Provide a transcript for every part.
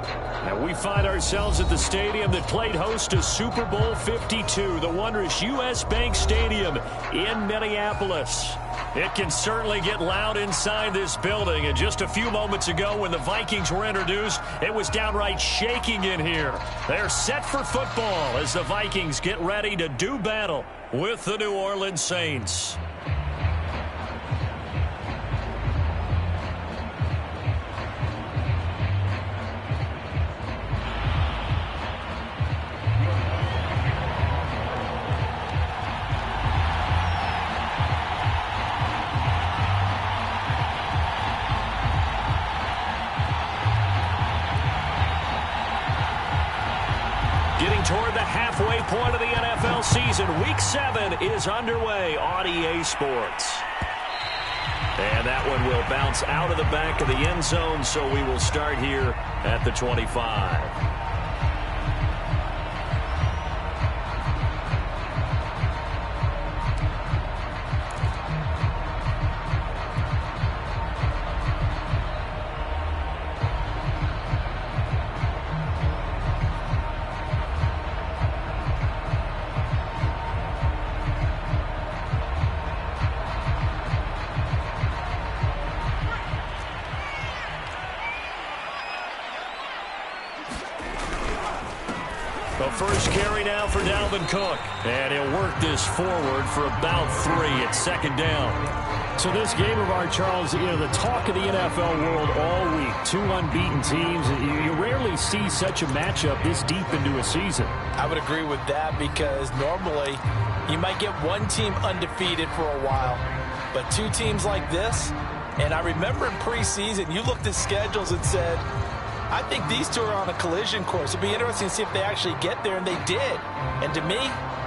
And we find ourselves at the stadium that played host to Super Bowl 52, the wondrous U.S. Bank Stadium in Minneapolis. It can certainly get loud inside this building. And just a few moments ago when the Vikings were introduced, it was downright shaking in here. They're set for football as the Vikings get ready to do battle with the New Orleans Saints. Toward the halfway point of the NFL season. Week 7 is underway on EA Sports. And that one will bounce out of the back of the end zone, so we will start here at the 25. The first carry now for Dalvin Cook. And he'll work this forward for about 3 at second down. So this game of ours, Charles, the talk of the NFL world all week. 2 unbeaten teams. You rarely see such a matchup this deep into a season. I would agree with that because normally you might get one team undefeated for a while. But 2 teams like this, and I remember in preseason you looked at schedules and said, I think these 2 are on a collision course. It'll be interesting to see if they actually get there, and they did. And to me,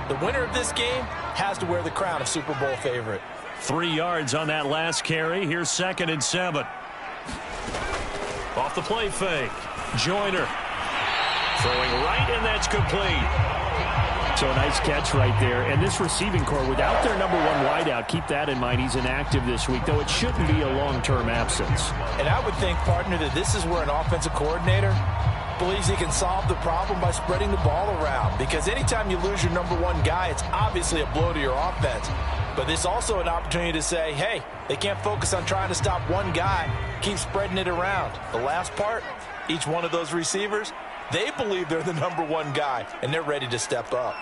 the winner of this game has to wear the crown of Super Bowl favorite. 3 yards on that last carry. Here's 2nd and 7. Off the play fake. Joyner throwing right, and that's complete. So a nice catch right there. And this receiving core, without their number 1 wideout, keep that in mind. He's inactive this week, though it shouldn't be a long-term absence. And I would think, partner, that this is where an offensive coordinator believes he can solve the problem by spreading the ball around. Because anytime you lose your number 1 guy, it's obviously a blow to your offense. But it's also an opportunity to say, hey, they can't focus on trying to stop one guy. Keep spreading it around. The last part, each one of those receivers, they believe they're the number 1 guy, and they're ready to step up.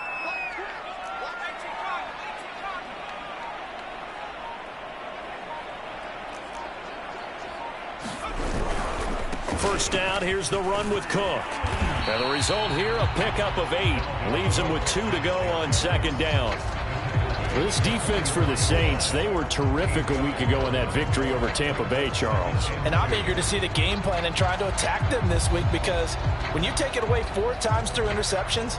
First down, here's the run with Cook. And the result here, a pickup of 8. Leaves him with 2 to go on second down. This defense for the Saints, they were terrific a week ago in that victory over Tampa Bay, Charles. And I'm eager to see the game plan and trying to attack them this week because when you take it away 4 times through interceptions,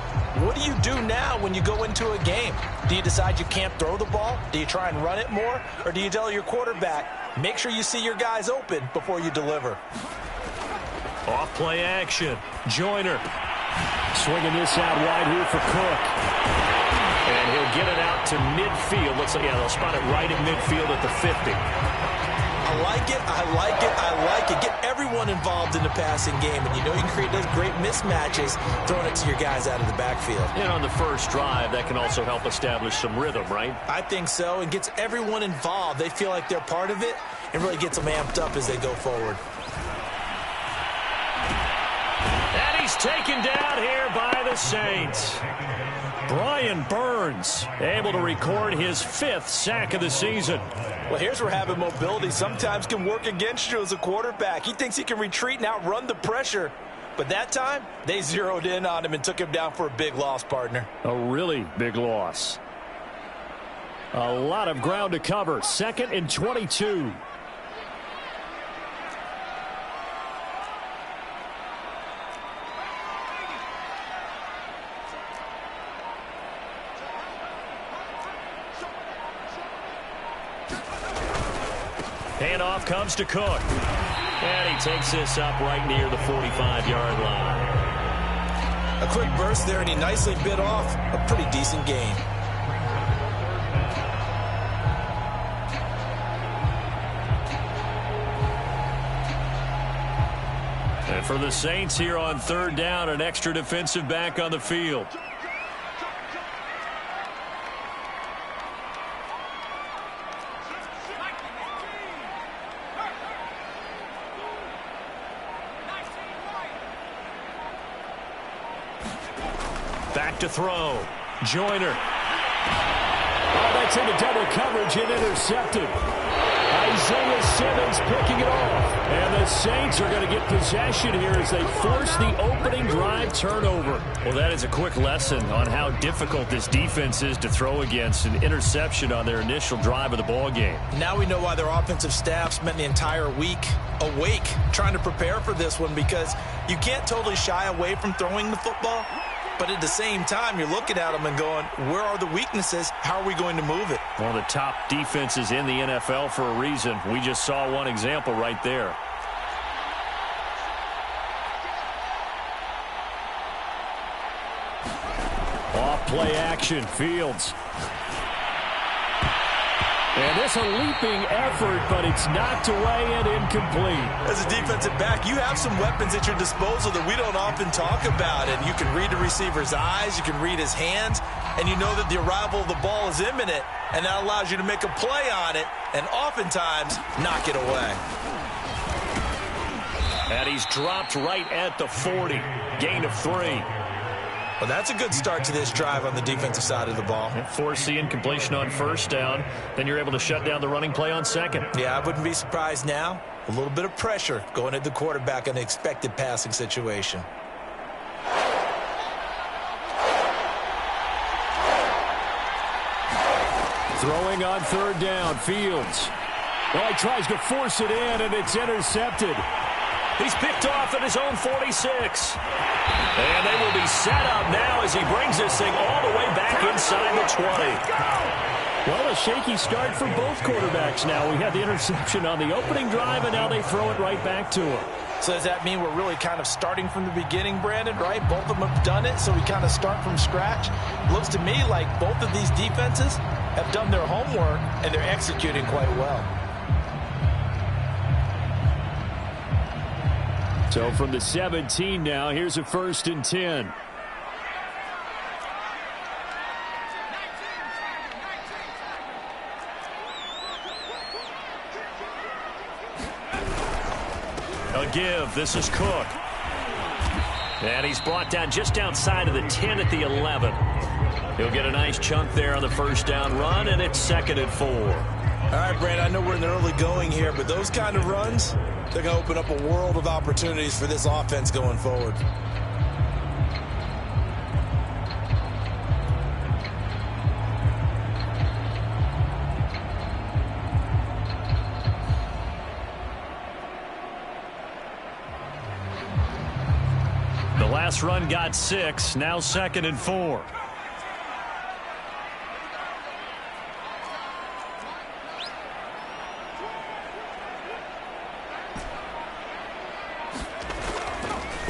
what do you do now when you go into a game? Do you decide you can't throw the ball? Do you try and run it more? Or do you tell your quarterback, make sure you see your guys open before you deliver? Off play action. Joyner swinging this out wide here for Cook. And he'll get it out to midfield. Looks like, they'll spot it right at midfield at the 50. I like it, I like it, I like it. Get everyone involved in the passing game, and you know you can create those great mismatches throwing it to your guys out of the backfield. And on the first drive, that can also help establish some rhythm, right? I think so, and gets everyone involved. They feel like they're part of it, and really gets them amped up as they go forward. And he's taken down here by the Saints. Brian Burns able to record his 5th sack of the season. Well, here's where having mobility sometimes can work against you as a quarterback. He thinks he can retreat and outrun the pressure. But that time, they zeroed in on him and took him down for a big loss, partner. A really big loss. A lot of ground to cover. 2nd and 22. Handoff comes to Cook. And he takes this up right near the 45-yard line. A quick burst there, and he nicely bit off a pretty decent gain. And For the Saints here on third down, an extra defensive back on the field. Back to throw. Joyner. Oh, that's into double coverage and intercepted. Isaiah Simmons picking it off. And the Saints are going to get possession here as they force the opening drive turnover. Well, that is a quick lesson on how difficult this defense is to throw against. An interception on their initial drive of the ball game. Now we know why their offensive staff spent the entire week awake trying to prepare for this one, because you can't totally shy away from throwing the football. But at the same time, you're looking at them and going, where are the weaknesses? How are we going to move it? One of the top defenses in the NFL for a reason. We just saw one example right there. Off play action, Fields. And this a leaping effort, but it's knocked away and incomplete. As a defensive back, you have some weapons at your disposal that we don't often talk about. And you can read the receiver's eyes, you can read his hands, and you know that the arrival of the ball is imminent, and that allows you to make a play on it and oftentimes knock it away. And he's dropped right at the 40. Gain of 3. Well, that's a good start to this drive on the defensive side of the ball. Force the incompletion on first down. Then you're able to shut down the running play on second. Yeah, I wouldn't be surprised now. A little bit of pressure going at the quarterback in an expected passing situation. Throwing on third down, Fields. Well, he tries to force it in, and it's intercepted. He's picked off at his own 46. And they will be set up now as he brings this thing all the way back inside the 20. Well, a shaky start for both quarterbacks now. We had the interception on the opening drive, and now they throw it right back to him. So does that mean we're really kind of starting from the beginning, Brandon, right? Both of them have done it, so we kind of start from scratch. Looks to me like both of these defenses have done their homework, and they're executing quite well. So from the 17 now, here's a 1st and 10. A give. This is Cook. And he's brought down just outside of the 10 at the 11. He'll get a nice chunk there on the first down run, and it's 2nd and 4. All right, Brandon, I know we're in the early going here, but those kind of runs, they're going to open up a world of opportunities for this offense going forward. The last run got 6, now 2nd and 4.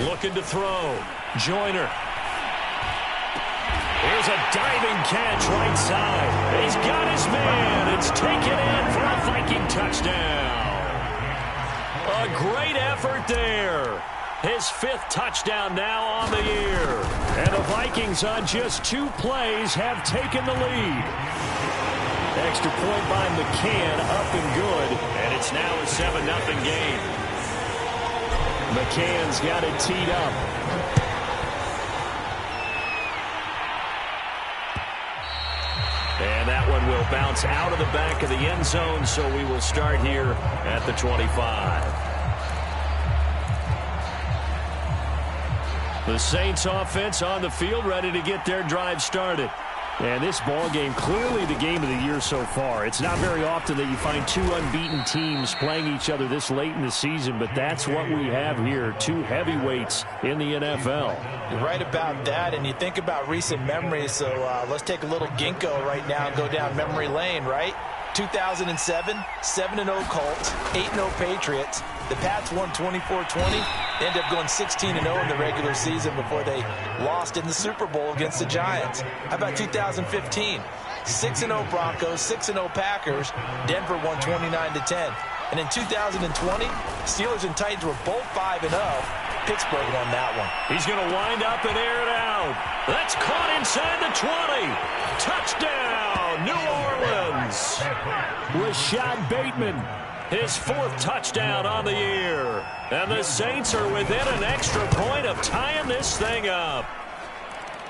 Looking to throw. Joyner. Here's a diving catch right side. He's got his man. It's taken in for a Viking touchdown. A great effort there. His 5th touchdown now on the year. And the Vikings on just 2 plays have taken the lead. Extra point by McCann, up and good. And it's now a 7-0 game. McCann's got it teed up. And that one will bounce out of the back of the end zone, so we will start here at the 25. The Saints offense on the field, ready to get their drive started. And this ball game, clearly the game of the year so far. It's not very often that you find 2 unbeaten teams playing each other this late in the season, but that's what we have here, 2 heavyweights in the NFL. You're right about that, and you think about recent memories, so let's take a little ginkgo right now and go down memory lane, right? 2007, 7-0 Colts, 8-0 Patriots. The Pats won 24-20. They ended up going 16-0 in the regular season before they lost in the Super Bowl against the Giants. How about 2015? 6-0 Broncos, 6-0 Packers. Denver won 29-10. And in 2020, Steelers and Titans were both 5-0. Pittsburgh won that one. He's going to wind up and air it out. That's caught inside the 20. Touchdown, New Orleans. Rashad Bateman, his 4th touchdown on the year. And the Saints are within an extra point of tying this thing up.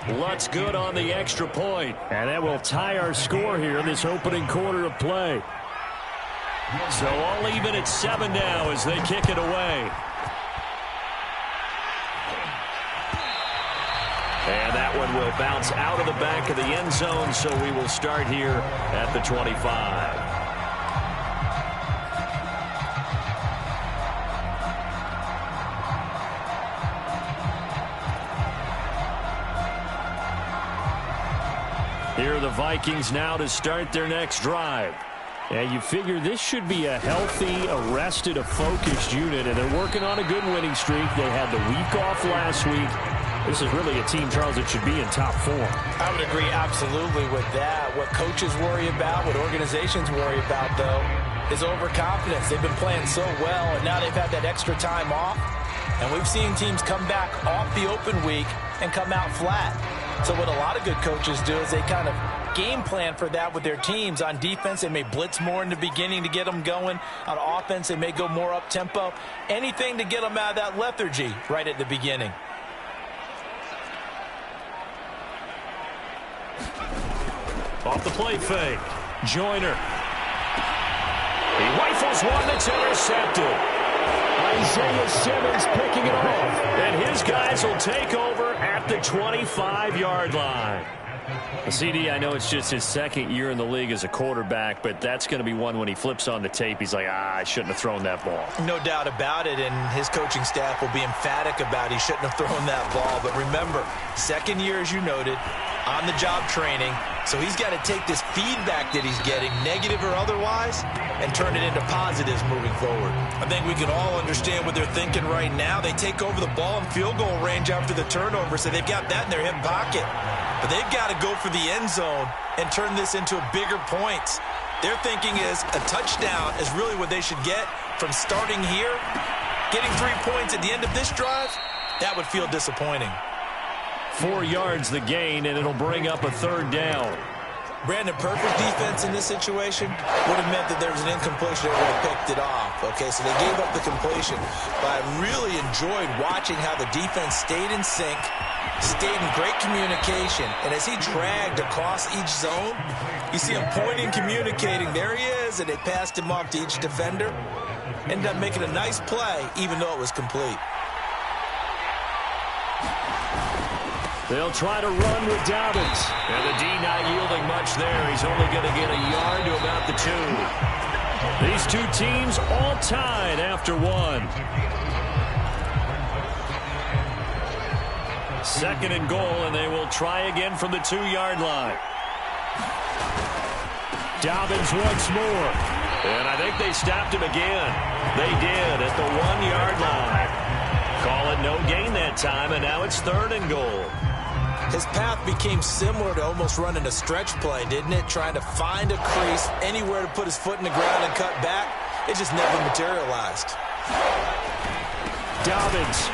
Lutz good on the extra point. And that will tie our score here in this opening quarter of play. So all even at 7 now as they kick it away. And that one will bounce out of the back of the end zone, so we will start here at the 25. Here are the Vikings now to start their next drive. And you figure this should be a healthy, arrested, a focused unit, and they're working on a good winning streak. They had the week off last week. This is really a team, Charles, that should be in top form. I would agree absolutely with that. What coaches worry about, what organizations worry about, though, is overconfidence. They've been playing so well, and now they've had that extra time off. And we've seen teams come back off the open week and come out flat. So what a lot of good coaches do is they kind of game plan for that with their teams. On defense, they may blitz more in the beginning to get them going. On offense, they may go more up-tempo. Anything to get them out of that lethargy right at the beginning. Off the play fake. Joyner. He rifles one that's intercepted. Isaiah Simmons picking it off. And his guys will take over at the 25-yard line. CD, I know it's just his 2nd year in the league as a quarterback, but that's going to be one when he flips on the tape. He's like, I shouldn't have thrown that ball. No doubt about it, and his coaching staff will be emphatic about he shouldn't have thrown that ball. But remember, 2nd year, as you noted, on-the-job training. So he's got to take this feedback that he's getting, negative or otherwise, and turn it into positives moving forward. I think we can all understand what they're thinking right now. They take over the ball in field goal range after the turnover, so they've got that in their hip pocket. But they've got to go for the end zone and turn this into bigger points. Their thinking is a touchdown is really what they should get from starting here. Getting 3 points at the end of this drive, that would feel disappointing. 4 yards the gain, and it'll bring up a 3rd down. Brandon, perfect defense in this situation would have meant that there was an incompletion. They would have picked it off. Okay, so they gave up the completion. But I really enjoyed watching how the defense stayed in sync, stayed in great communication. And as he dragged across each zone, you see him pointing, communicating. There he is, and they passed him off to each defender. Ended up making a nice play, even though it was complete. They'll try to run with Dobbins. And the D not yielding much there. He's only going to get a yard to about the 2. These two teams all tied after 1. 2nd and goal, and they will try again from the 2-yard line. Dobbins once more. And I think they stopped him again. They did at the 1-yard line. Call it no gain that time, and now it's 3rd and goal. His path became similar to almost running a stretch play, didn't it? Trying to find a crease, anywhere to put his foot in the ground and cut back. It just never materialized. Dobbins.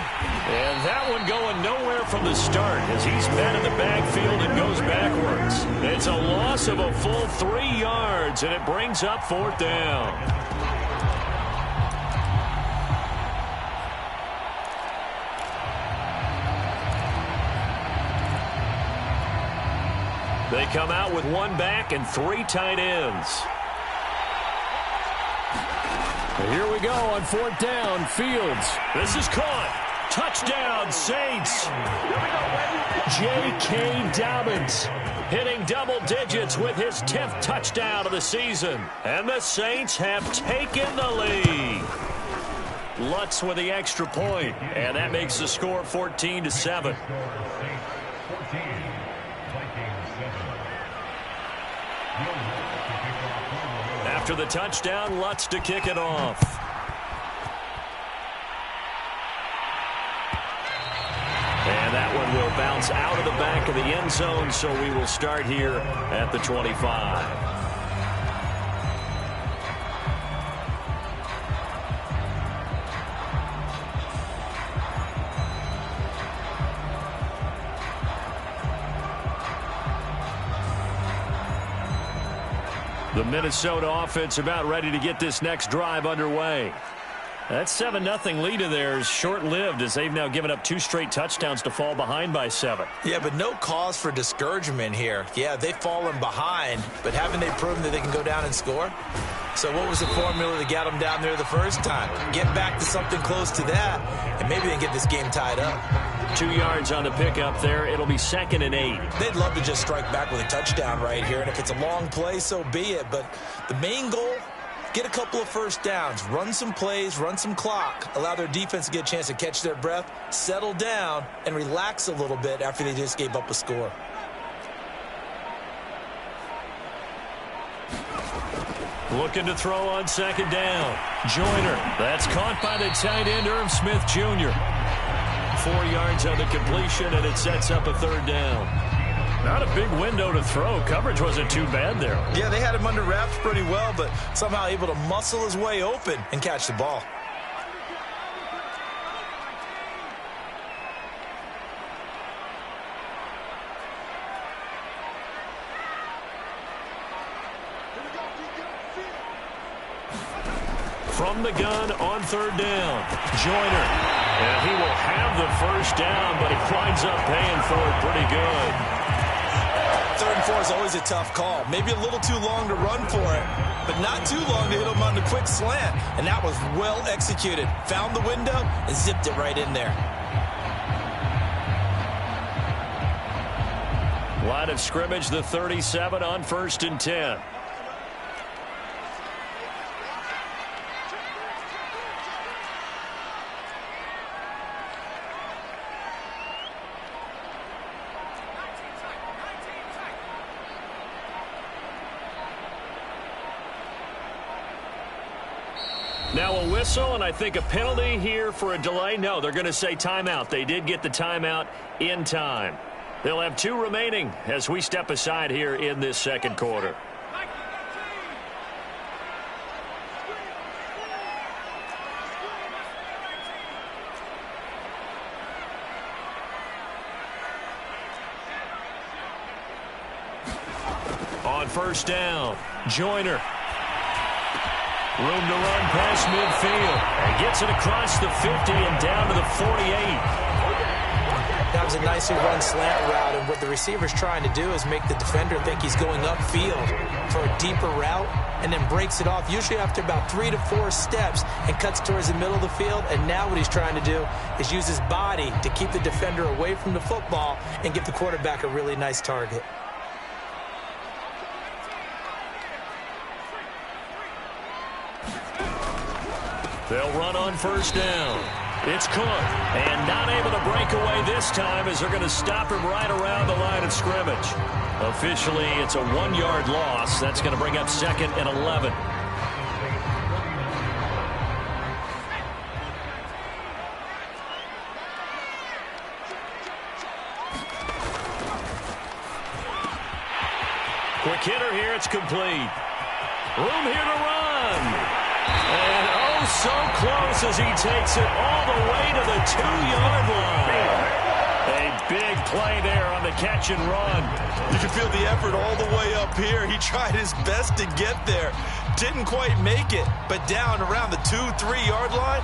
And that one going nowhere from the start as he's met in the backfield and goes backwards. It's a loss of a full 3 yards, and it brings up 4th down. They come out with 1 back and 3 tight ends. Here we go on 4th down. Fields. This is caught. Touchdown, Saints. J.K. Dobbins hitting double digits with his 10th touchdown of the season. And the Saints have taken the lead. Lutz with the extra point, and that makes the score 14-7. After the touchdown, Lutz to kick it off. And that one will bounce out of the back of the end zone, so we will start here at the 25. The Minnesota offense about ready to get this next drive underway. That 7-0 lead of theirs short-lived as they've now given up 2 straight touchdowns to fall behind by 7. Yeah, but no cause for discouragement here. Yeah, they've fallen behind, but haven't they proven that they can go down and score? So what was the formula that got them down there the first time? Get back to something close to that, and maybe they can get this game tied up. 2 yards on the pickup there. It'll be 2nd and 8. They'd love to just strike back with a touchdown right here, and if it's a long play, so be it. But the main goal, get a couple of first downs, run some plays, run some clock, allow their defense to get a chance to catch their breath, settle down, and relax a little bit after they just gave up a score. Looking to throw on 2nd down. Joyner. That's caught by the tight end, Irv Smith Jr. 4 yards on the completion, and it sets up a 3rd down. Not a big window to throw. Coverage wasn't too bad there. Yeah, they had him under wraps pretty well, but somehow able to muscle his way open and catch the ball. From the gun on 3rd down. Joyner. And he will have the first down, but he winds up paying for it pretty good. 3rd and 4 is always a tough call. Maybe a little too long to run for it, but not too long to hit him on the quick slant. And that was well executed. Found the window and zipped it right in there. Line of scrimmage, the 37 on 1st and 10. Now a whistle, and I think a penalty here for a delay. No, they're going to say timeout. They did get the timeout in time. They'll have 2 remaining as we step aside here in this 2nd quarter. On 1st down, Joyner. Room to run past midfield. And gets it across the 50 and down to the 48. That was a nicely run slant route, and what the receiver's trying to do is make the defender think he's going upfield for a deeper route and then breaks it off, usually after about 3 to 4 steps, and cuts towards the middle of the field. And now what he's trying to do is use his body to keep the defender away from the football and give the quarterback a really nice target. They'll run on 1st down. It's Cook, and not able to break away this time as they're going to stop him right around the line of scrimmage. Officially, it's a 1-yard loss. That's going to bring up 2nd and 11. Quick hitter here. It's complete. Room here to run. And oh, so close as he takes it all the way to the 2-yard line. A big play there on the catch and run. You can feel the effort all the way up here. He tried his best to get there. Didn't quite make it, but down around the 2-3 yard line,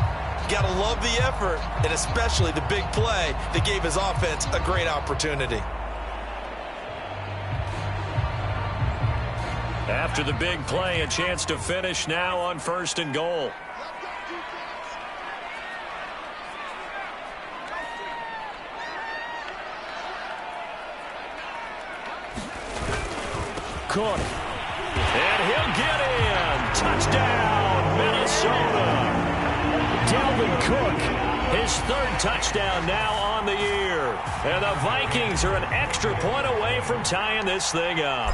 got to love the effort, and especially the big play that gave his offense a great opportunity. After the big play, a chance to finish now on 1st and goal. Cook. And he'll get in. Touchdown, Minnesota. Dalvin Cook, his 3rd touchdown now on the year. And the Vikings are an extra point away from tying this thing up.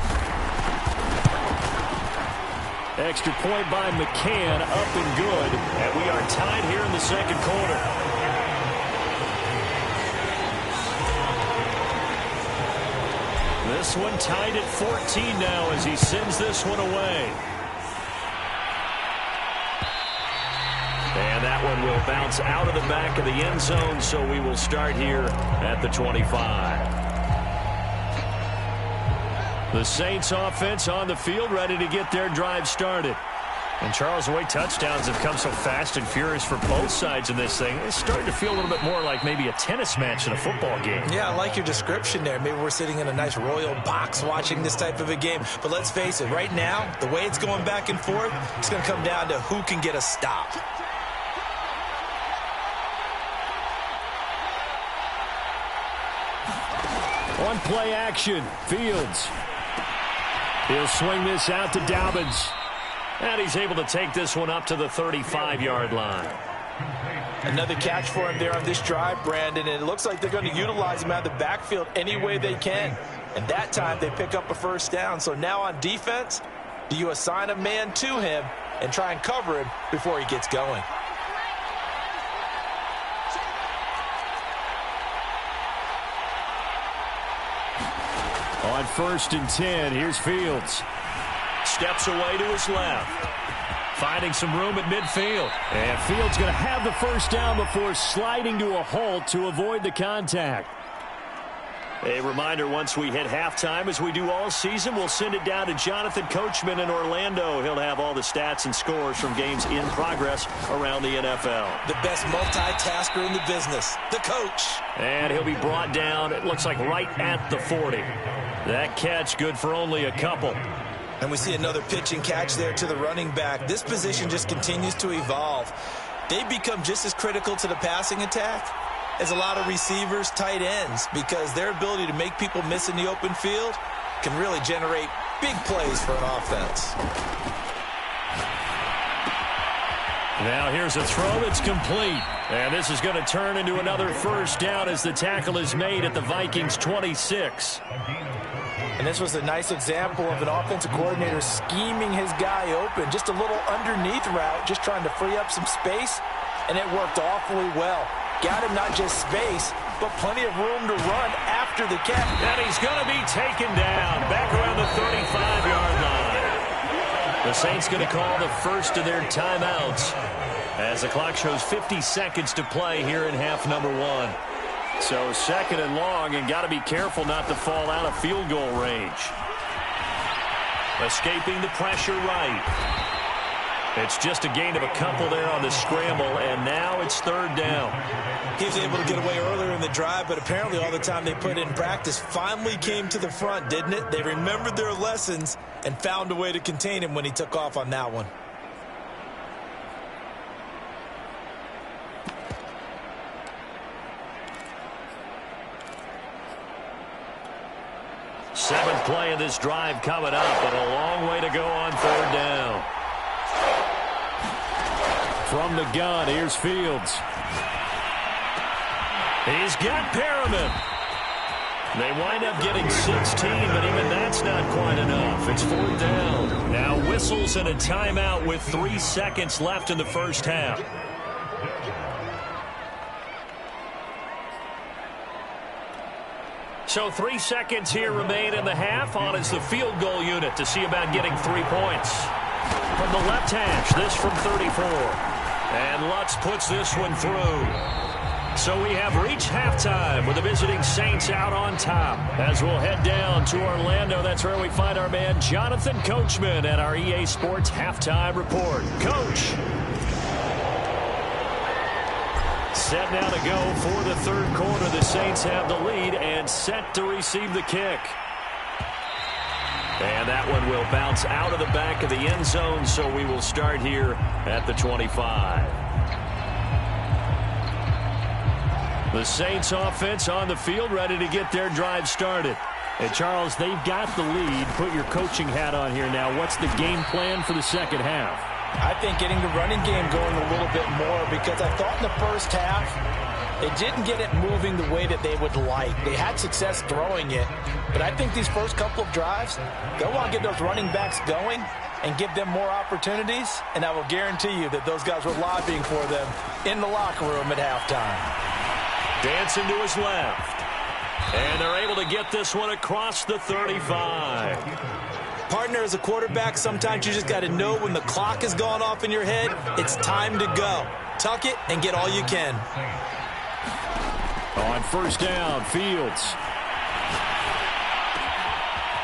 Extra point by McCann, up and good. And we are tied here in the 2nd quarter. This one tied at 14 now as he sends this one away. And that one will bounce out of the back of the end zone, so we will start here at the 25. The Saints offense on the field, ready to get their drive started. And Charles, the way touchdowns have come so fast and furious for both sides in this thing, it's starting to feel a little bit more like maybe a tennis match in a football game. Yeah, I like your description there. Maybe we're sitting in a nice royal box watching this type of a game. But let's face it, right now, the way it's going back and forth, it's going to come down to who can get a stop. On play action, Fields. He'll swing this out to Dobbins. And he's able to take this one up to the 35-yard line. Another catch for him there on this drive, Brandon, and it looks like they're going to utilize him out of the backfield any way they can. And that time they pick up a first down. So now on defense, do you assign a man to him and try and cover him before he gets going? On 1st and 10, here's Fields. Steps away to his left. Finding some room at midfield. And Fields going to have the first down before sliding to a halt to avoid the contact. A reminder, once we hit halftime, as we do all season, we'll send it down to Jonathan Coachman in Orlando. He'll have all the stats and scores from games in progress around the NFL. The best multitasker in the business, the coach. And he'll be brought down, it looks like right at the 40. That catch good for only a couple. And we see another pitch and catch there to the running back. This position just continues to evolve. They become just as critical to the passing attack as a lot of receivers, tight ends, because their ability to make people miss in the open field can really generate big plays for an offense. Now here's a throw that's complete. And this is going to turn into another first down as the tackle is made at the Vikings 26. And this was a nice example of an offensive coordinator scheming his guy open. Just a little underneath route, just trying to free up some space, and it worked awfully well. Got him not just space, but plenty of room to run after the catch. And he's going to be taken down back around the 35-yard line. The Saints going to call the first of their timeouts as the clock shows 50 seconds to play here in half number 1. So 2nd and long, and got to be careful not to fall out of field goal range. Escaping the pressure right. It's just a gain of a couple there on the scramble, and now it's 3rd down. He was able to get away earlier in the drive, but apparently all the time they put in practice finally came to the front, didn't it? They remembered their lessons and found a way to contain him when he took off on that one. Seventh play of this drive coming up, but a long way to go on 3rd down. From the gun, here's Fields. He's got Perriman. They wind up getting 16, but even that's not quite enough. It's 4th down. Now whistles and a timeout with 3 seconds left in the first half. So 3 seconds here remain in the half. On is the field goal unit to see about getting 3 points. From the left hash, this from 34. And Lutz puts this one through. So we have reached halftime with the visiting Saints out on top. As we'll head down to Orlando, that's where we find our man Jonathan Coachman at our EA Sports Halftime Report. Coach. Set now to go for the 3rd quarter. The Saints have the lead and set to receive the kick. And that one will bounce out of the back of the end zone, so we will start here at the 25. The Saints offense on the field, ready to get their drive started. And Charles, they've got the lead. Put your coaching hat on here now. What's the game plan for the second half? I think getting the running game going a little bit more, because I thought in the first half they didn't get it moving the way that they would like. They had success throwing it, but I think these first couple of drives, they'll want to get those running backs going and give them more opportunities, and I will guarantee you that those guys were lobbying for them in the locker room at halftime. Dancing to his left. And they're able to get this one across the 35. Partner, as a quarterback, sometimes you just got to know when the clock has gone off in your head, it's time to go. Tuck it and get all you can. On 1st down, Fields.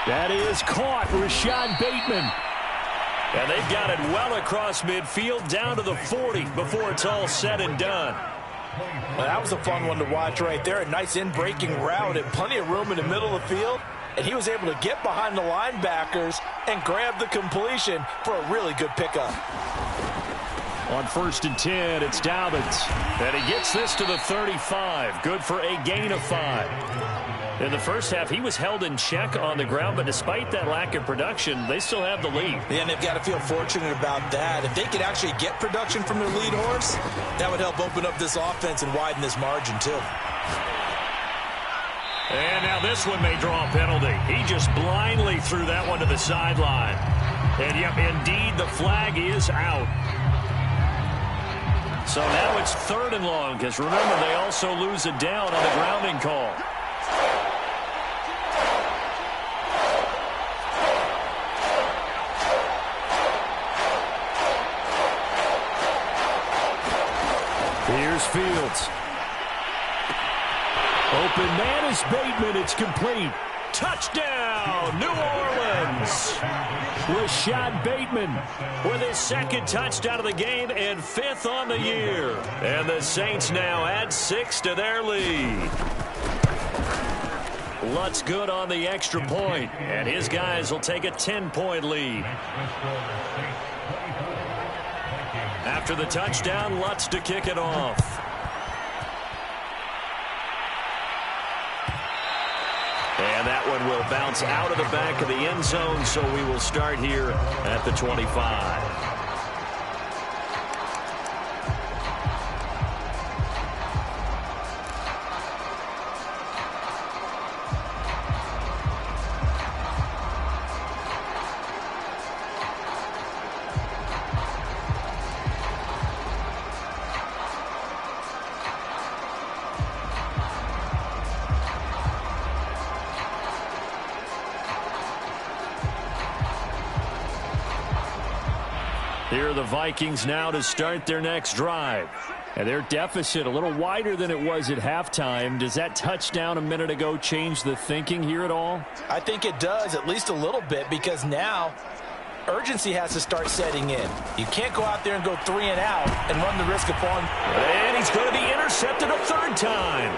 That is caught. Rashad Bateman. And they've got it well across midfield down to the 40 before it's all said and done. Well, that was a fun one to watch right there. A nice in-breaking route and plenty of room in the middle of the field. And he was able to get behind the linebackers and grab the completion for a really good pickup. On 1st and 10, it's Dobbins. And he gets this to the 35. Good for a gain of 5. In the first half, he was held in check on the ground, but despite that lack of production, they still have the lead. Yeah, and they've got to feel fortunate about that. If they could actually get production from their lead horse, that would help open up this offense and widen this margin, too. And now this one may draw a penalty. He just blindly threw that one to the sideline. And, yep, indeed, the flag is out. So now it's 3rd and long, because remember, they also lose a down on the grounding call. Here's Fields. Open man is Bateman. It's complete. Touchdown, New Orleans. Rashad Bateman with his 2nd touchdown of the game and 5th on the year. And the Saints now add 6 to their lead. Lutz good on the extra point, and his guys will take a 10-point lead. After the touchdown, Lutz to kick it off. And that one will bounce out of the back of the end zone, so we will start here at the 25. Here are the Vikings now to start their next drive. And their deficit a little wider than it was at halftime. Does that touchdown a minute ago change the thinking here at all? I think it does, at least a little bit, because now urgency has to start setting in. You can't go out there and go 3 and out and run the risk of falling. And he's going to be intercepted a 3rd time.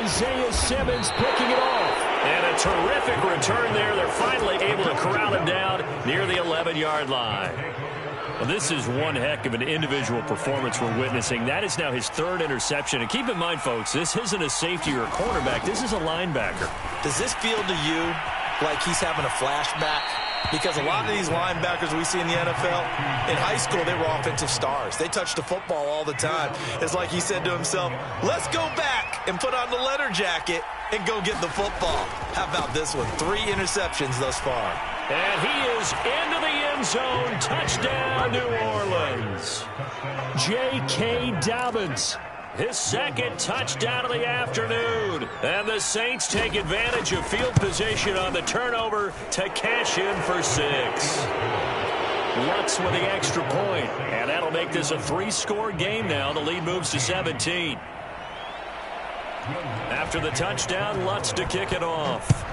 Isaiah Simmons picking it off. And a terrific return there. They're finally able to corral him down near the 11-yard line. Well, this is one heck of an individual performance we're witnessing. That is now his 3rd interception. And keep in mind, folks, this isn't a safety or a cornerback. This is a linebacker. Does this feel to you like he's having a flashback? Because a lot of these linebackers we see in the NFL, in high school, they were offensive stars. They touched the football all the time. It's like he said to himself, let's go back and put on the leather jacket and go get the football. How about this one? 3 interceptions thus far. And he is into the end zone. Touchdown, New Orleans. J.K. Dobbins, his 2nd touchdown of the afternoon. And the Saints take advantage of field position on the turnover to cash in for 6. Lutz with the extra point. And that'll make this a 3-score game now. The lead moves to 17. After the touchdown, Lutz to kick it off.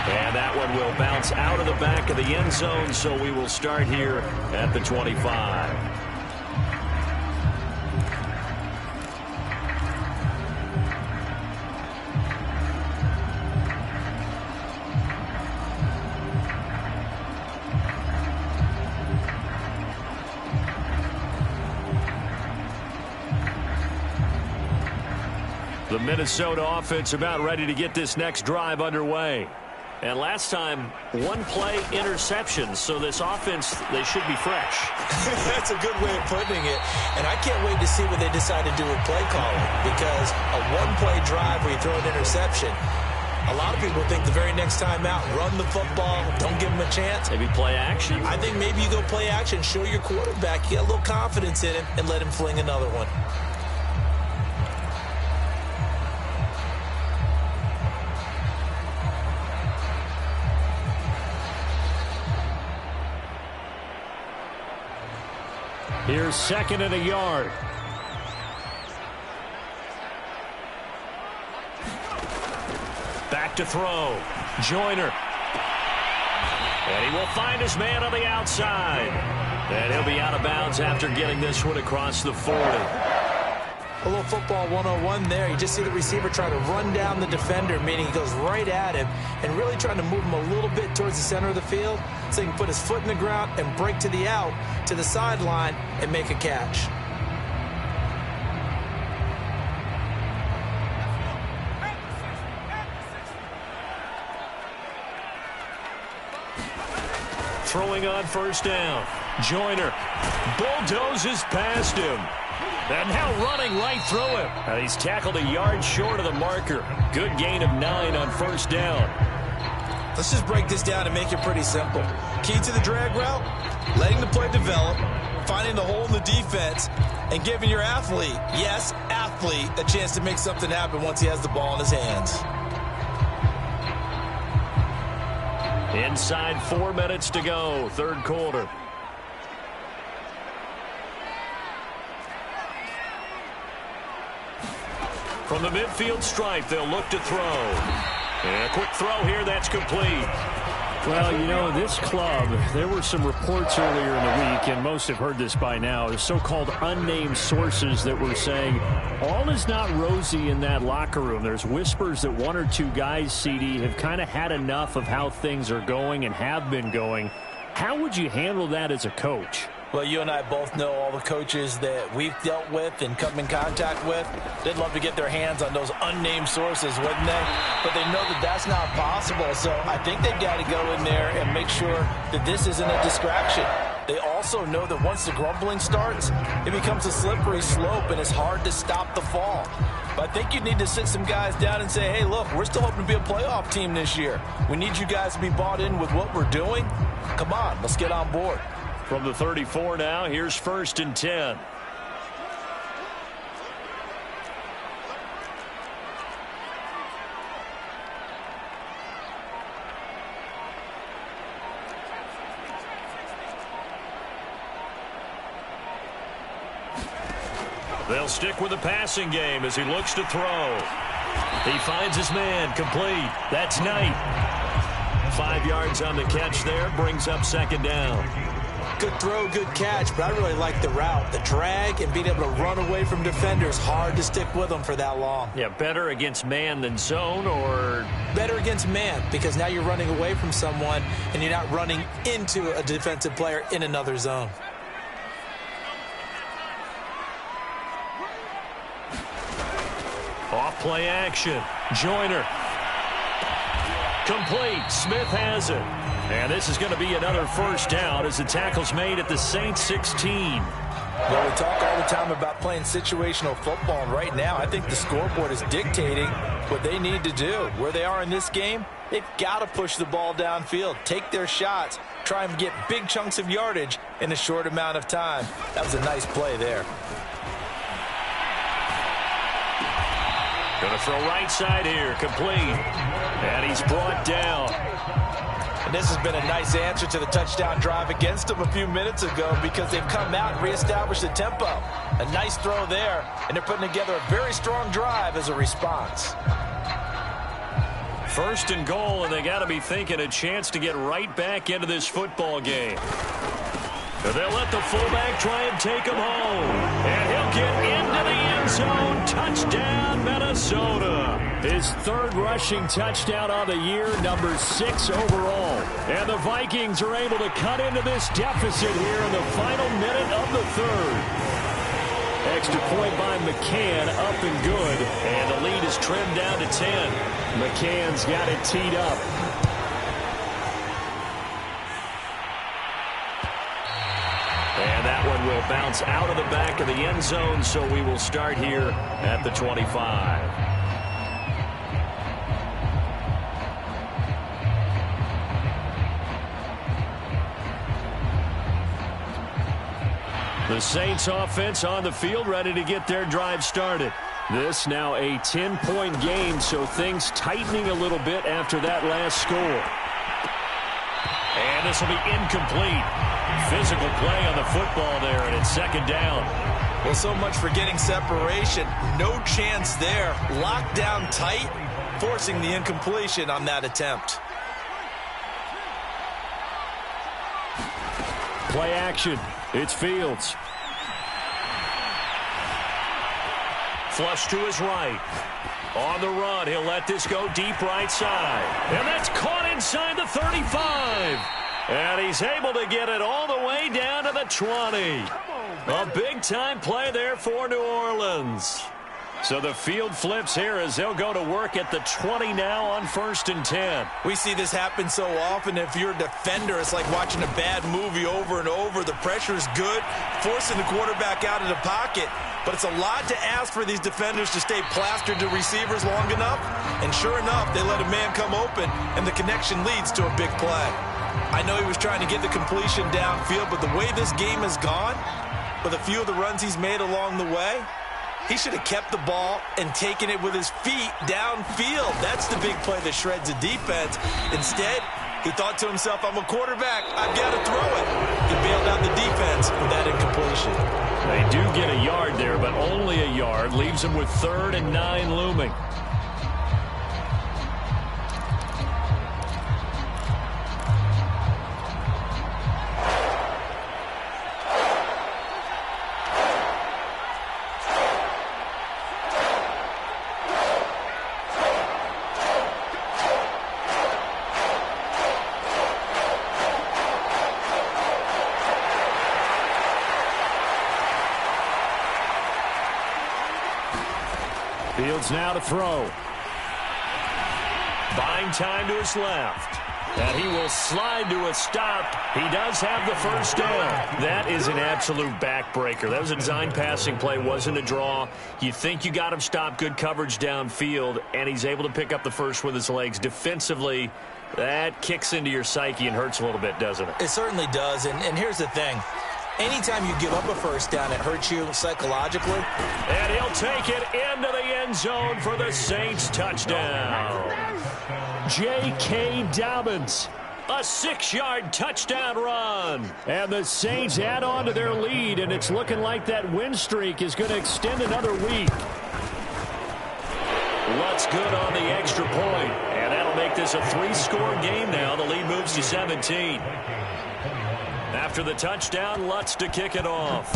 And that one will bounce out of the back of the end zone, so we will start here at the 25. The Minnesota offense about ready to get this next drive underway. And last time, 1-play interceptions. So this offense, they should be fresh. That's a good way of putting it. And I can't wait to see what they decide to do with play calling. Because a 1-play drive where you throw an interception, a lot of people think the very next time out, run the football, don't give him a chance. Maybe play action? I think maybe you go play action, show your quarterback, get a little confidence in him, and let him fling another one. Here's 2nd and a yard. Back to throw. Joyner. And he will find his man on the outside. And he'll be out of bounds after getting this one across the 40. A little football 101 there. You just see the receiver try to run down the defender, meaning he goes right at him and really trying to move him a little bit towards the center of the field so he can put his foot in the ground and break to the out, to the sideline, and make a catch. Throwing on first down. Joyner bulldozes past him. And now running right through him. He's tackled a yard short of the marker. Good gain of 9 on first down. Let's just break this down and make it pretty simple. Key to the drag route, letting the play develop, finding the hole in the defense, and giving your athlete, yes, athlete, a chance to make something happen once he has the ball in his hands. Inside 4 minutes to go, third quarter. From the midfield stripe, they'll look to throw. And a quick throw here, that's complete. Well, you know, this club, there were some reports earlier in the week, and most have heard this by now, the so-called unnamed sources that were saying all is not rosy in that locker room. There's whispers that 1 or 2 guys, CD, have kind of had enough of how things are going and have been going. How would you handle that as a coach? Well, you and I both know all the coaches that we've dealt with and come in contact with. They'd love to get their hands on those unnamed sources, wouldn't they? But they know that that's not possible. So I think they've got to go in there and make sure that this isn't a distraction. They also know that once the grumbling starts, it becomes a slippery slope and it's hard to stop the fall. But I think you need to sit some guys down and say, hey, look, we're still hoping to be a playoff team this year. We need you guys to be bought in with what we're doing. Come on, let's get on board. From the 34 now, here's 1st and 10. They'll stick with the passing game as he looks to throw. He finds his man, complete. That's Knight. 5 yards on the catch there, brings up 2nd down. Good throw, good catch, but I really like the route. The drag and being able to run away from defenders, hard to stick with them for that long. Yeah, better against man than zone, or? Better against man, because now you're running away from someone and you're not running into a defensive player in another zone. Off play action. Joyner. Complete. Smith has it. And this is going to be another first down as the tackle's made at the Saints 16. Well, we talk all the time about playing situational football, and right now I think the scoreboard is dictating what they need to do. Where they are in this game, they've got to push the ball downfield, take their shots, try and get big chunks of yardage in a short amount of time. That was a nice play there. Going to throw right side here, complete. And he's brought down. And this has been a nice answer to the touchdown drive against them a few minutes ago because they've come out and reestablished the tempo. A nice throw there, and they're putting together a very strong drive as a response. 1st and goal, and they got to be thinking a chance to get right back into this football game. They'll let the fullback try and take him home. And he'll get into the end zone. Touchdown, Minnesota. His 3rd rushing touchdown on the year, number 6 overall. And the Vikings are able to cut into this deficit here in the final minute of the 3rd. Extra point by McCann, up and good. And the lead is trimmed down to 10. McCann's got it teed up. And that one will bounce out of the back of the end zone, so we will start here at the 25. The Saints offense on the field, ready to get their drive started. This now a 10-point game, so things tightening a little bit after that last score. And this will be incomplete. Physical play on the football there, and it's 2nd down. Well, so much for getting separation. No chance there. Locked down tight. forcing the incompletion on that attempt. Play action. It's Fields. Flush to his right. On the run, he'll let this go deep right side. And that's caught inside the 35. And he's able to get it all the way down to the 20. A big-time play there for New Orleans. So the field flips here as they'll go to work at the 20 now on 1st and 10. We see this happen so often. If you're a defender, it's like watching a bad movie over and over. The pressure is good, forcing the quarterback out of the pocket. But it's a lot to ask for these defenders to stay plastered to receivers long enough. And sure enough, they let a man come open, and the connection leads to a big play. I know he was trying to get the completion downfield, but the way this game has gone, with a few of the runs he's made along the way, he should have kept the ball and taken it with his feet downfield. That's the big play that shreds the defense. Instead, he thought to himself, I'm a quarterback, I've got to throw it. He bailed out the defense with that incompletion. They do get a yard there, but only a yard. Leaves them with 3rd and 9 looming. Fields now to throw. Buying time to his left. And he will slide to a stop. He does have the first down. That is an absolute backbreaker. That was a design passing play, wasn't a draw. You think you got him stopped, good coverage downfield, and he's able to pick up the first with his legs. Defensively, that kicks into your psyche and hurts a little bit, doesn't it? It certainly does, and here's the thing. Anytime you give up a first down, it hurts you psychologically. And he'll take it into the end zone for the Saints touchdown. J.K. Dobbins, a 6-yard touchdown run. And the Saints add on to their lead, and it's looking like that win streak is going to extend another week. Lutz good on the extra point, and that'll make this a 3-score game now. The lead moves to 17. After the touchdown, Lutz to kick it off.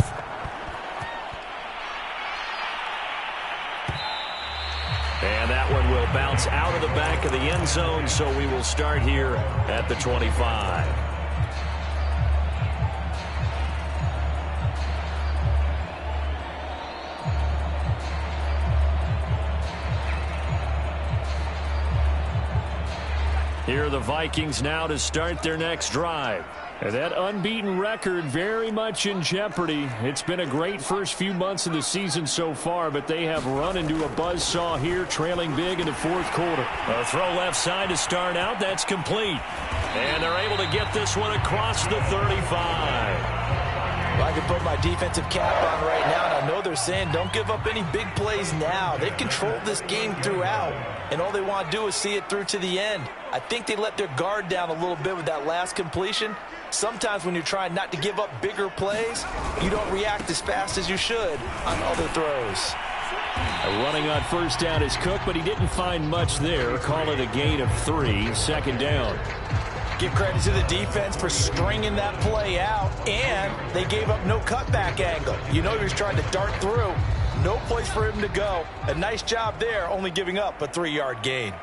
And that one will bounce out of the back of the end zone, so we will start here at the 25. Here are the Vikings now to start their next drive. And that unbeaten record very much in jeopardy. It's been a great first few months of the season so far, but they have run into a buzzsaw here, trailing big in the 4th quarter. A throw left side to start out. That's complete. And they're able to get this one across the 35. I can put my defensive cap on right now, and I know they're saying don't give up any big plays now. They've controlled this game throughout, and all they want to do is see it through to the end. I think they let their guard down a little bit with that last completion. Sometimes when you're trying not to give up bigger plays, you don't react as fast as you should on other throws. Running on first down is Cook, but he didn't find much there. Call it a gain of 3, 2nd down. Give credit to the defense for stringing that play out, and they gave up no cutback angle. You know he was trying to dart through. No place for him to go. A nice job there, only giving up a 3-yard gain.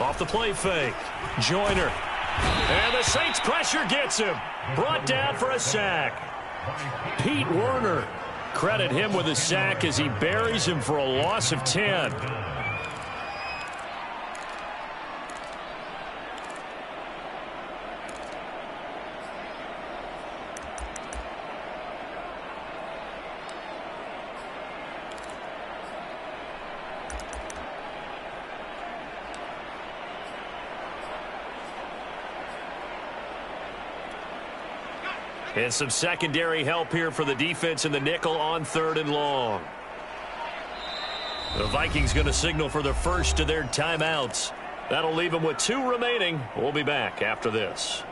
Off the play fake. Joyner. And the Saints pressure gets him. Brought down for a sack. Pete Werner. Credit him with a sack as he buries him for a loss of 10. And some secondary help here for the defense in the nickel on 3rd and long. The Vikings going to signal for the first of their timeouts. That'll leave them with 2 remaining. We'll be back after this.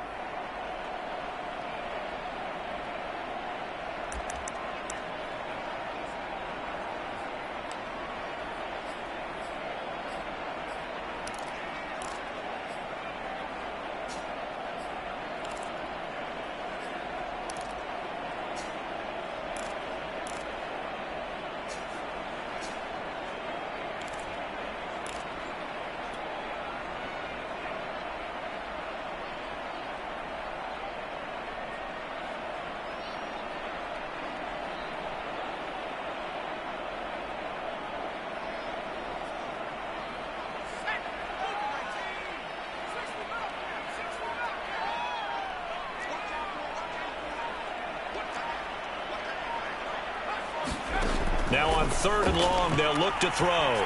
Now on 3rd and long, they'll look to throw. And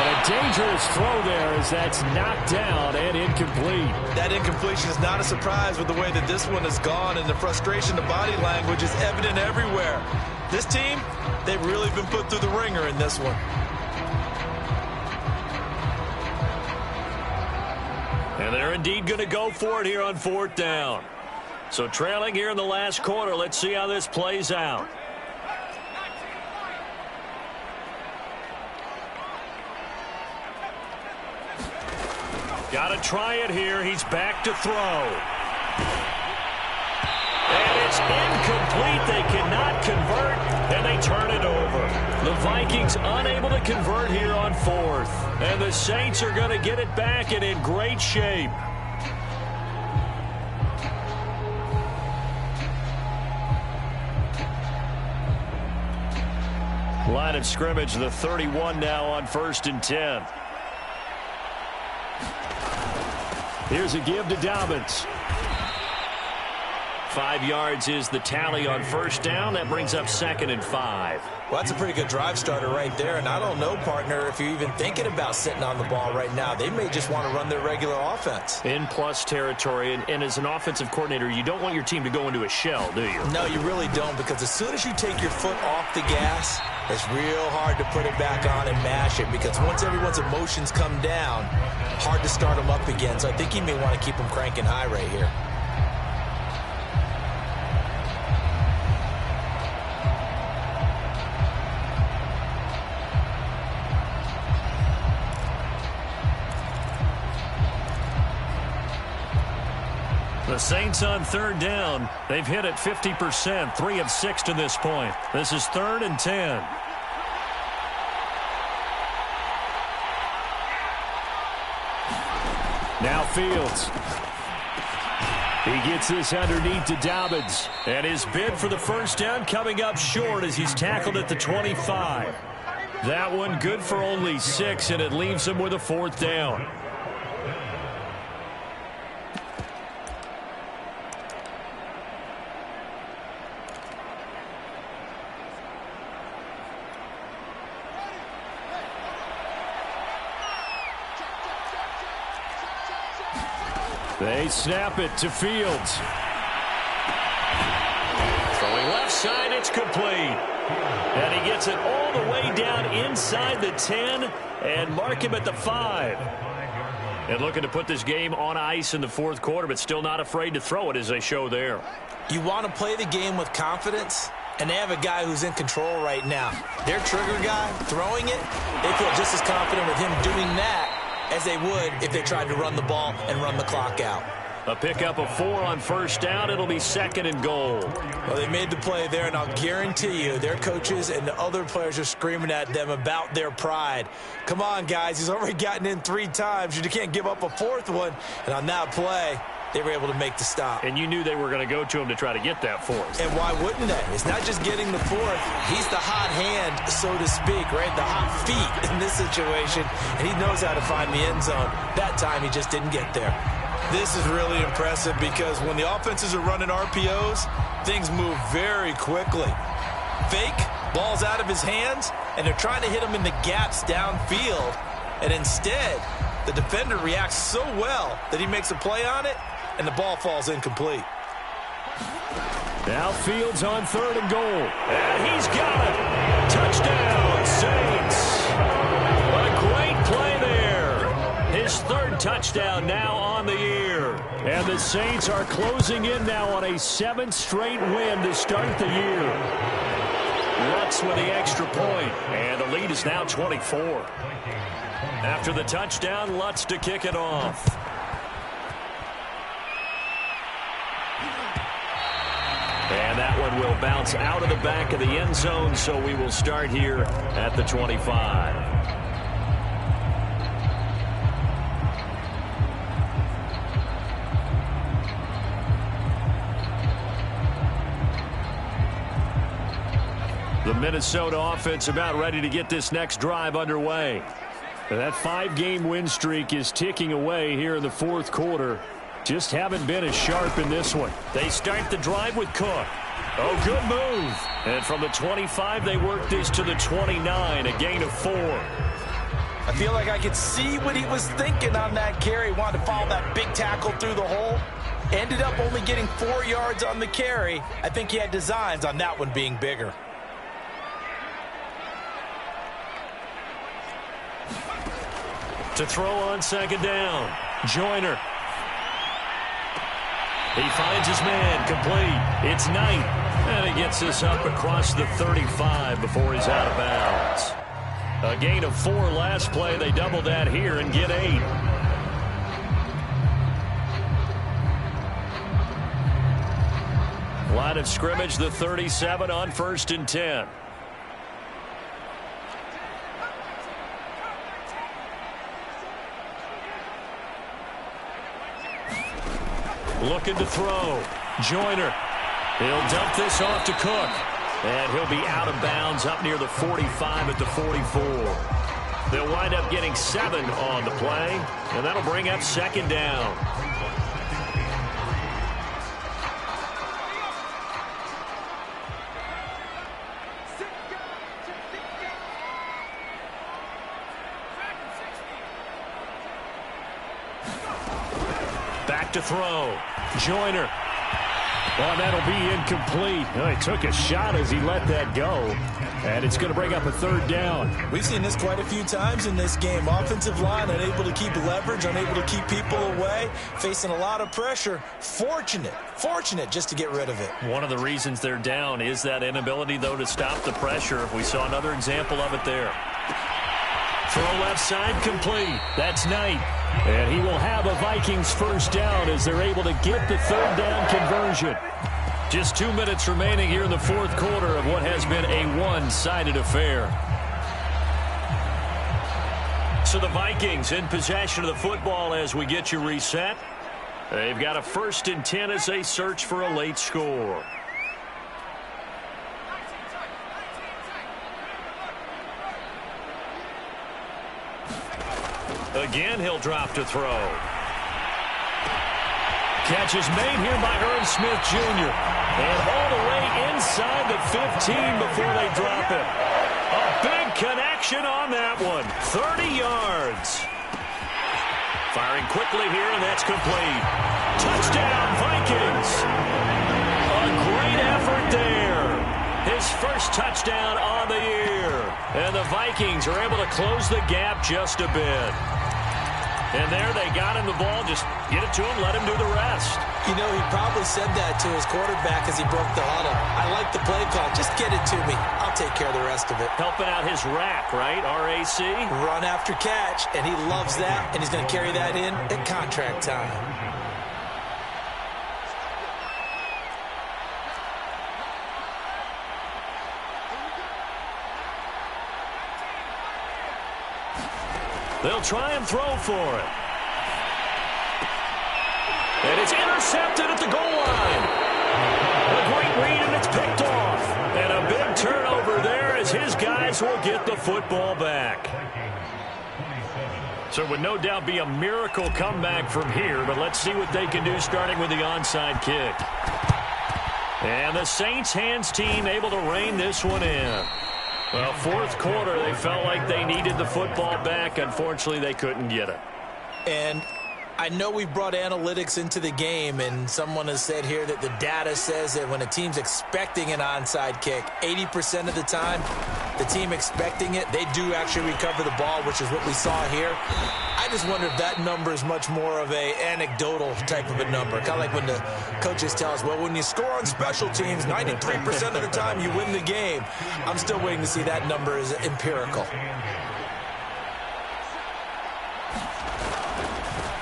a dangerous throw there as that's knocked down and incomplete. That incompletion is not a surprise with the way that this one has gone, and the frustration, the body language is evident everywhere. This team, they've really been put through the ringer in this one. And they're indeed going to go for it here on 4th down. So trailing here in the last quarter, let's see how this plays out. Got to try it here. He's back to throw. And it's incomplete. They cannot convert, and they turn it over. The Vikings unable to convert here on 4th. And the Saints are going to get it back and in great shape. Line of scrimmage, the 31 now on 1st and 10. Here's a give to Dobbins. 5 yards is the tally on 1st down. That brings up 2nd and 5. Well, that's a pretty good drive starter right there. And I don't know, partner, if you're even thinking about sitting on the ball right now. They may just want to run their regular offense. In plus territory. And as an offensive coordinator, you don't want your team to go into a shell, do you? No, you really don't, because as soon as you take your foot off the gas, it's real hard to put it back on and mash it, because once everyone's emotions come down, hard to start them up again. So I think you may want to keep them cranking high right here. The Saints on 3rd down. They've hit it 50%, 3 of 6 to this point. This is 3rd and 10. Now Fields. He gets this underneath to Dobbins. And his bid for the 1st down coming up short as he's tackled at the 25. That one good for only 6, and it leaves him with a 4th down. They snap it to Fields. Throwing left side, it's complete. And he gets it all the way down inside the 10 and mark him at the 5. And looking to put this game on ice in the 4th quarter, but still not afraid to throw it as they show there. You want to play the game with confidence, and they have a guy who's in control right now. Their trigger guy, throwing it, they feel just as confident with him doing that as they would if they tried to run the ball and run the clock out. A pickup of 4 on 1st down. It'll be 2nd and goal. Well, they made the play there, and I'll guarantee you their coaches and the other players are screaming at them about their pride. Come on, guys. He's already gotten in 3 times. You can't give up a 4th one. And on that play, they were able to make the stop. And you knew they were going to go to him to try to get that 4th. And why wouldn't they? It's not just getting the 4th. He's the hot hand, so to speak, right? The hot feet in this situation. And he knows how to find the end zone. That time, he just didn't get there. This is really impressive because when the offenses are running RPOs, things move very quickly. Fake, ball's out of his hands, and they're trying to hit him in the gaps downfield. And instead, the defender reacts so well that he makes a play on it, and the ball falls incomplete. Now Fields on 3rd and goal. And he's got it. Touchdown, Saints. What a great play there. His 3rd touchdown now on the year. And the Saints are closing in now on a 7th straight win to start the year. Lutz with the extra point, and the lead is now 24. After the touchdown, Lutz to kick it off. And that one will bounce out of the back of the end zone, so we will start here at the 25. The Minnesota offense about ready to get this next drive underway. And that 5-game win streak is ticking away here in the 4th quarter. Just haven't been as sharp in this one. They start the drive with Cook. Oh, good move. And from the 25, they worked this to the 29, a gain of 4. I feel like I could see what he was thinking on that carry. Wanted to follow that big tackle through the hole. Ended up only getting 4 yards on the carry. I think he had designs on that one being bigger. To throw on second down. Joyner. He finds his man, complete. It's Knight. And he gets this up across the 35 before he's out of bounds. A gain of 4 last play. They double that here and get 8. Line of scrimmage, the 37 on 1st and 10. Looking to throw. Joyner. He'll dump this off to Cook. And he'll be out of bounds up near the 45 at the 44. They'll wind up getting 7 on the play. And that'll bring up second down. Back to throw. Joyner. Well, that'll be incomplete. Well, he took a shot as he let that go. And it's going to bring up a 3rd down. We've seen this quite a few times in this game. Offensive line unable to keep leverage, unable to keep people away, facing a lot of pressure. Fortunate just to get rid of it. One of the reasons they're down is that inability, though, to stop the pressure. We saw another example of it there. Throw left side, complete. That's Knight. And he will have a Vikings 1st down as they're able to get the 3rd down conversion. Just 2 minutes remaining here in the 4th quarter of what has been a one-sided affair. So the Vikings in possession of the football as we get you reset. They've got a 1st and 10 as they search for a late score. Again, he'll drop to throw. Catch is made here by Irv Smith Jr. And all the way inside the 15 before they drop it. A big connection on that one. 30 yards. Firing quickly here, and that's complete. Touchdown, Vikings. A great effort there. His first touchdown on the year. And the Vikings are able to close the gap just a bit. And there they got him the ball. Just get it to him, let him do the rest. You know, he probably said that to his quarterback as he broke the huddle. I like the play call. Just get it to me. I'll take care of the rest of it. Helping out his rack, right? RAC. Run after catch, and he loves that, and he's going to carry that in at contract time. They'll try and throw for it. And it's intercepted at the goal line. A great read, and it's picked off. And a big turnover there as his guys will get the football back. So it would no doubt be a miracle comeback from here, but let's see what they can do starting with the onside kick. And the Saints hands team able to rein this one in. Well, 4th quarter, they felt like they needed the football back. Unfortunately, they couldn't get it. And I know we brought analytics into the game, and someone has said here that the data says that when a team's expecting an onside kick, 80% of the time, the team expecting it, they do actually recover the ball, which is what we saw here. I just wonder if that number is much more of a anecdotal type of a number. Kind of like when the coaches tell us, well, when you score on special teams, 93% of the time you win the game. I'm still waiting to see that number is empirical.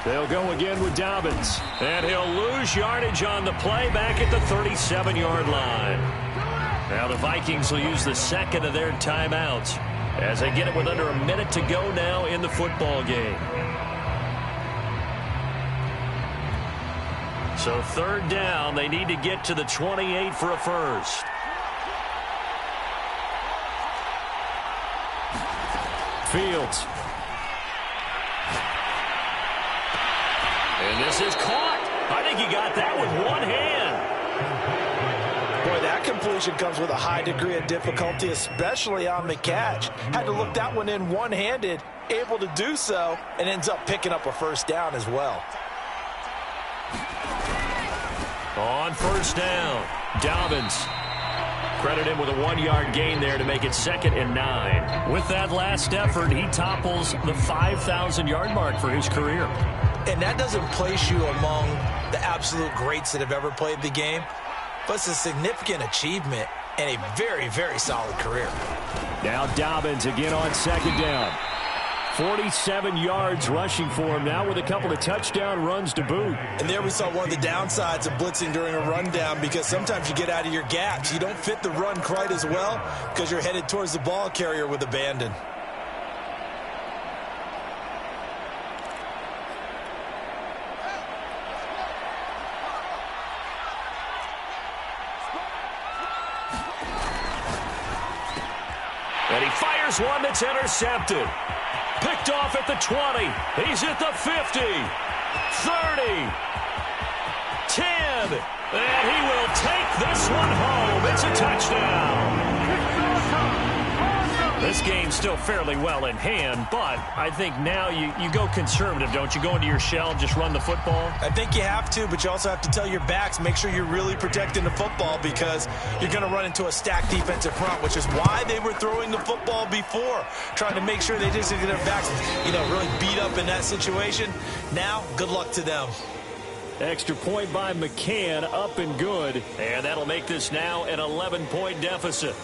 They'll go again with Dobbins. And he'll lose yardage on the play back at the 37-yard line. Now the Vikings will use the second of their timeouts as they get it with under a minute to go now in the football game. So 3rd down, they need to get to the 28 for a first. Fields. And this is caught. I think he got that with one hand. Boy, But that completion comes with a high degree of difficulty, especially on the catch. Had to look that one in one-handed, able to do so, and ends up picking up a first down as well. On first down, Dobbins. Credit him with a 1-yard gain there to make it 2nd and 9. With that last effort, he topples the 5,000-yard mark for his career. And that doesn't place you among the absolute greats that have ever played the game, but it's a significant achievement and a very, very solid career. Now Dobbins again on 2nd down. 47 yards rushing for him now with a couple of touchdown runs to boot. And there we saw one of the downsides of blitzing during a rundown, because sometimes you get out of your gaps. You don't fit the run quite as well because you're headed towards the ball carrier with abandon. And he fires one that's intercepted. Picked off at the 20. He's at the 50. 30. 10. And he will take this one home. It's a touchdown. This game's still fairly well in hand, but I think now you go conservative, don't you? Go into your shell and just run the football? I think you have to, but you also have to tell your backs, make sure you're really protecting the football, because you're going to run into a stacked defensive front, which is why they were throwing the football before, trying to make sure they just get their backs, really beat up in that situation. Now, good luck to them. Extra point by McCann, up and good. And that'll make this now an 11-point deficit.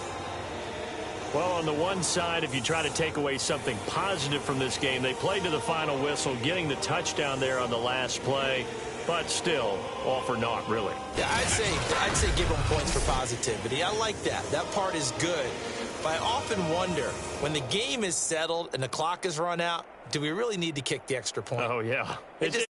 Well, on the one side, if you try to take away something positive from this game, they played to the final whistle, getting the touchdown there on the last play, but still, all for naught, really. Yeah, I'd say give them points for positivity. I like that. That part is good. But I often wonder, when the game is settled and the clock is run out, do we really need to kick the extra point? Oh, yeah. It